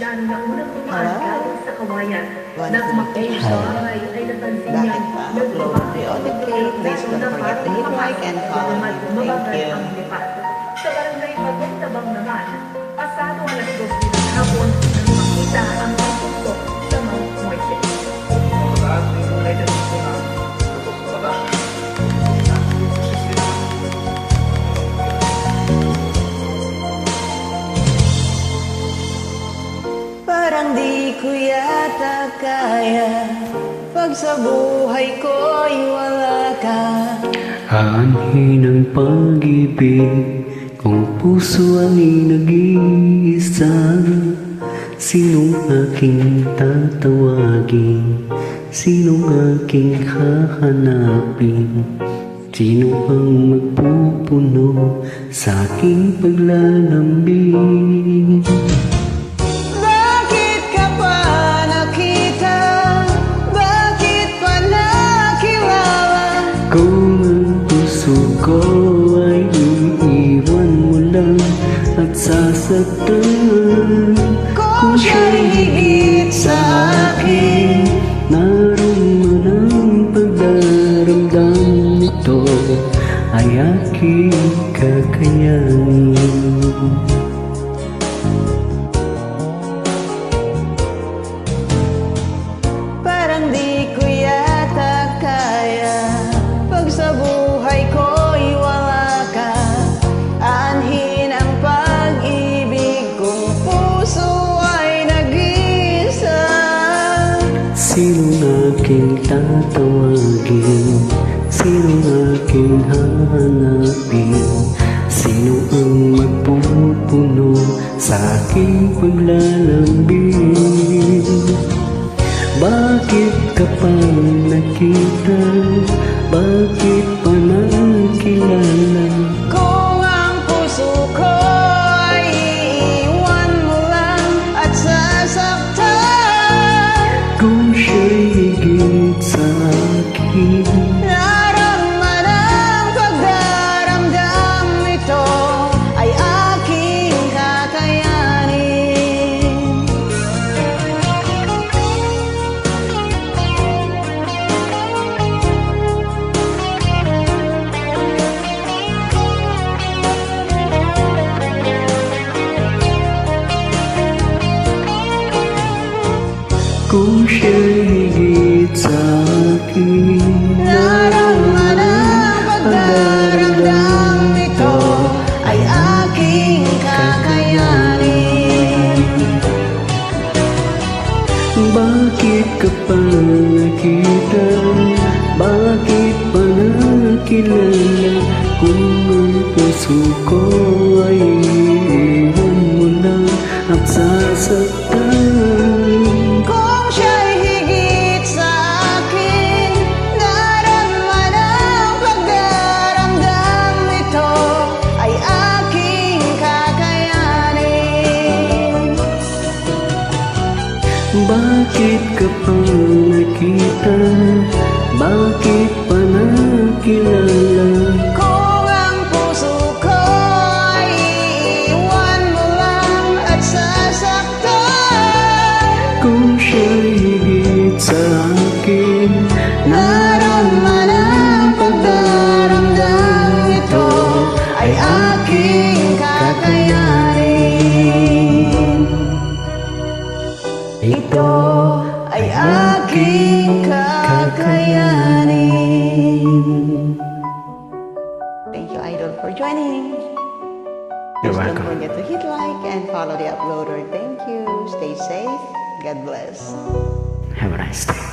Plano na unang tumaan galing sa kawayan. One, Nang two, makita three. sa bahay ay napansin niya Bakit pa? Upload the audit clip. Please don't forget to hit like and follow me. Thank you. Sa barangay Magong-Tabang naman, pasado alas 2 ng hapon nang makita ang pagputok sa Mount Moises. Parang di ko yata kaya pag sa buhay ko'y wala ka. Aanhin ang pag-ibig kung puso ay nag-iisa. Sinong aking tatawagin? Sinong aking hahanapin? Sino ang magpupuno sa aking paglalambing? Bakit ka pa nakita? Bakit pa nakilala? Kung ang puso ko ay iiwan mo lang at sasaktan, Kung siya'y higit sa akin, naroon man ang pagdaramdam nito ay aking kakayanin. parang di ko yata kaya pag sa buhay ko'y wala ka. Aanhin ang pag-ibig kung puso ay nag-iisa. Sinong aking tatawagin? Sinong aking hahanapin? Sino ang magpupuno sa aking paglalambing? Bakit ka pa nakita? Bakit pa nakilala? Kung ang puso ko ay iiwan mo lang at sasaktan, Kung siya'y higit sa akin, naroon man ang pagdaramdam nito ay aking kakayanin. kung siya'y higit sa akin, Naroon man ang pagdaramdam nito ay aking kakayanin. Bakit ka pa nakita? Bakit pa nakilala? Kung ang puso ko ay iiwan mo lang at sasaktan, Kung siya'y higit sa akin, naroon man ang pagdaramdam nito ay aking kakayanin. bakit ka pa nakita? Bakit pa nakilala? Kung ang puso ko ay iiwan mo lang at sasaktan, Kung siya'y higit sa akin, naroon man ang pagdaramdam nito ay aking kakayanin. Ito ay aking kakayanin. Thank you, Idol, for joining. You're Please don't welcome. forget to hit like and follow the uploader. Thank you. Stay safe. God bless. Have a nice day.